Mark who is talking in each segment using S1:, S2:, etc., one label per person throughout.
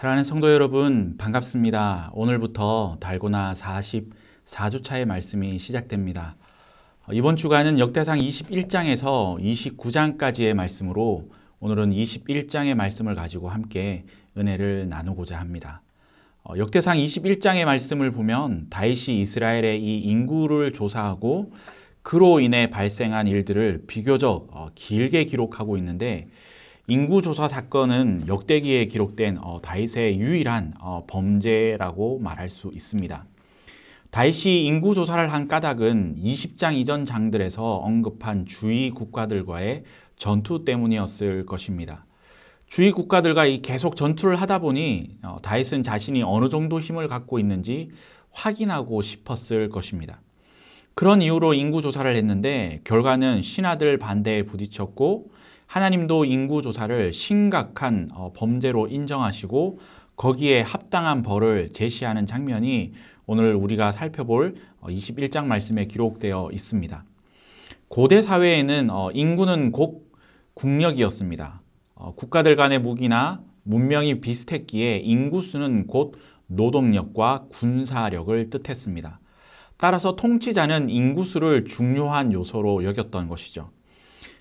S1: 사랑하는 성도 여러분, 반갑습니다. 오늘부터 달고나 44주차의 말씀이 시작됩니다. 이번 주간은 역대상 21장에서 29장까지의 말씀으로 오늘은 21장의 말씀을 가지고 함께 은혜를 나누고자 합니다. 역대상 21장의 말씀을 보면 다윗이 이스라엘의 이 인구를 조사하고 그로 인해 발생한 일들을 비교적 길게 기록하고 있는데, 인구조사 사건은 역대기에 기록된 다윗의 유일한 범죄라고 말할 수 있습니다. 다윗이 인구조사를 한 까닭은 20장 이전 장들에서 언급한 주위 국가들과의 전투 때문이었을 것입니다. 주위 국가들과 계속 전투를 하다 보니 다윗은 자신이 어느 정도 힘을 갖고 있는지 확인하고 싶었을 것입니다. 그런 이유로 인구조사를 했는데 결과는 신하들 반대에 부딪혔고, 하나님도 인구조사를 심각한 범죄로 인정하시고 거기에 합당한 벌을 제시하는 장면이 오늘 우리가 살펴볼 21장 말씀에 기록되어 있습니다. 고대 사회에는 인구는 곧 국력이었습니다. 국가들 간의 무기나 문명이 비슷했기에 인구수는 곧 노동력과 군사력을 뜻했습니다. 따라서 통치자는 인구수를 중요한 요소로 여겼던 것이죠.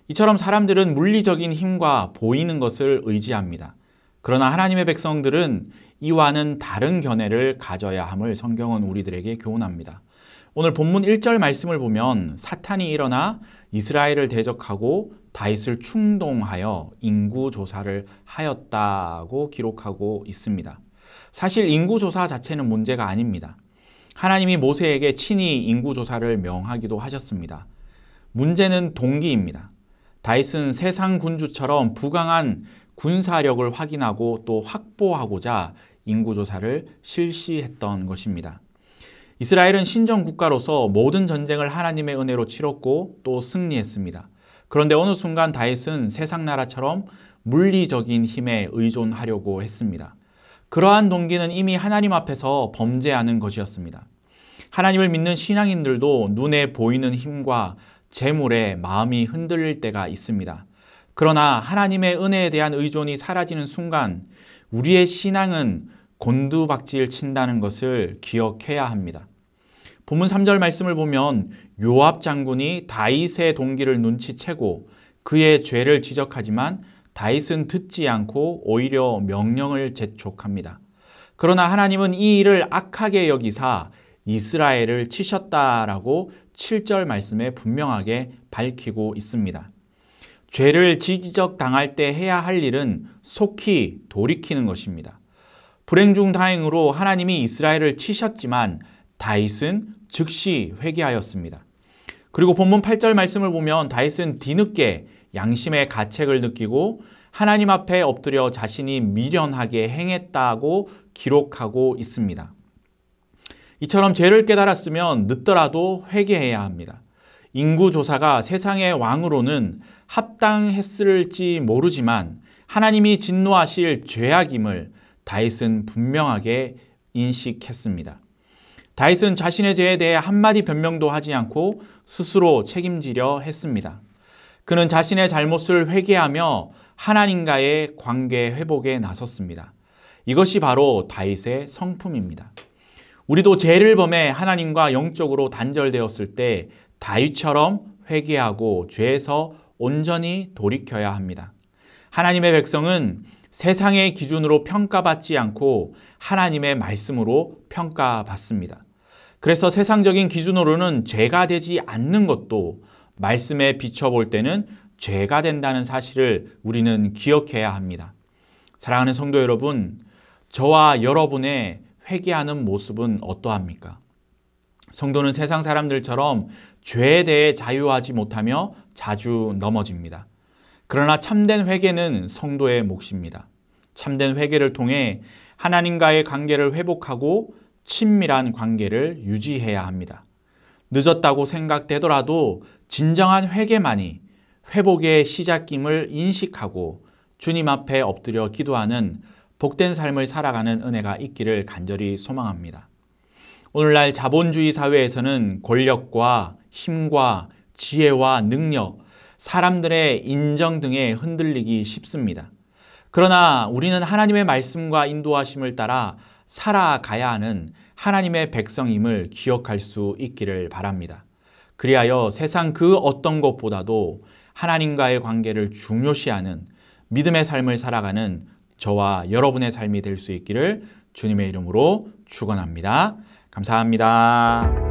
S1: 이처럼 사람들은 물리적인 힘과 보이는 것을 의지합니다. 그러나 하나님의 백성들은 이와는 다른 견해를 가져야 함을 성경은 우리들에게 교훈합니다. 오늘 본문 1절 말씀을 보면 사탄이 일어나 이스라엘을 대적하고 다윗을 충동하여 인구조사를 하였다고 기록하고 있습니다. 사실 인구조사 자체는 문제가 아닙니다. 하나님이 모세에게 친히 인구조사를 명하기도 하셨습니다. 문제는 동기입니다. 다윗은 세상 군주처럼 부강한 군사력을 확인하고 또 확보하고자 인구조사를 실시했던 것입니다. 이스라엘은 신정 국가로서 모든 전쟁을 하나님의 은혜로 치렀고 또 승리했습니다. 그런데 어느 순간 다윗은 세상 나라처럼 물리적인 힘에 의존하려고 했습니다. 그러한 동기는 이미 하나님 앞에서 범죄하는 것이었습니다. 하나님을 믿는 신앙인들도 눈에 보이는 힘과 재물에 마음이 흔들릴 때가 있습니다. 그러나 하나님의 은혜에 대한 의존이 사라지는 순간 우리의 신앙은 곤두박질 친다는 것을 기억해야 합니다. 본문 3절 말씀을 보면 요압 장군이 다윗의 동기를 눈치채고 그의 죄를 지적하지만 다윗은 듣지 않고 오히려 명령을 재촉합니다. 그러나 하나님은 이 일을 악하게 여기사 이스라엘을 치셨다라고 7절 말씀에 분명하게 밝히고 있습니다. 죄를 지적당할 때 해야 할 일은 속히 돌이키는 것입니다. 불행 중 다행으로 하나님이 이스라엘을 치셨지만 다윗은 즉시 회개하였습니다. 그리고 본문 8절 말씀을 보면 다윗은 뒤늦게 양심의 가책을 느끼고 하나님 앞에 엎드려 자신이 미련하게 행했다고 기록하고 있습니다. 이처럼 죄를 깨달았으면 늦더라도 회개해야 합니다. 인구조사가 세상의 왕으로는 합당했을지 모르지만 하나님이 진노하실 죄악임을 다윗은 분명하게 인식했습니다. 다윗은 자신의 죄에 대해 한마디 변명도 하지 않고 스스로 책임지려 했습니다. 그는 자신의 잘못을 회개하며 하나님과의 관계 회복에 나섰습니다. 이것이 바로 다윗의 성품입니다. 우리도 죄를 범해 하나님과 영적으로 단절되었을 때 다윗처럼 회개하고 죄에서 온전히 돌이켜야 합니다. 하나님의 백성은 세상의 기준으로 평가받지 않고 하나님의 말씀으로 평가받습니다. 그래서 세상적인 기준으로는 죄가 되지 않는 것도 말씀에 비춰볼 때는 죄가 된다는 사실을 우리는 기억해야 합니다. 사랑하는 성도 여러분, 저와 여러분의 회개하는 모습은 어떠합니까? 성도는 세상 사람들처럼 죄에 대해 자유하지 못하며 자주 넘어집니다. 그러나 참된 회개는 성도의 몫입니다. 참된 회개를 통해 하나님과의 관계를 회복하고 친밀한 관계를 유지해야 합니다. 늦었다고 생각되더라도 진정한 회개만이 회복의 시작임을 인식하고 주님 앞에 엎드려 기도하는 복된 삶을 살아가는 은혜가 있기를 간절히 소망합니다. 오늘날 자본주의 사회에서는 권력과 힘과 지혜와 능력, 사람들의 인정 등에 흔들리기 쉽습니다. 그러나 우리는 하나님의 말씀과 인도하심을 따라 살아가야 하는 하나님의 백성임을 기억할 수 있기를 바랍니다. 그리하여 세상 그 어떤 것보다도 하나님과의 관계를 중요시하는 믿음의 삶을 살아가는 저와 여러분의 삶이 될 수 있기를 주님의 이름으로 축원합니다. 감사합니다.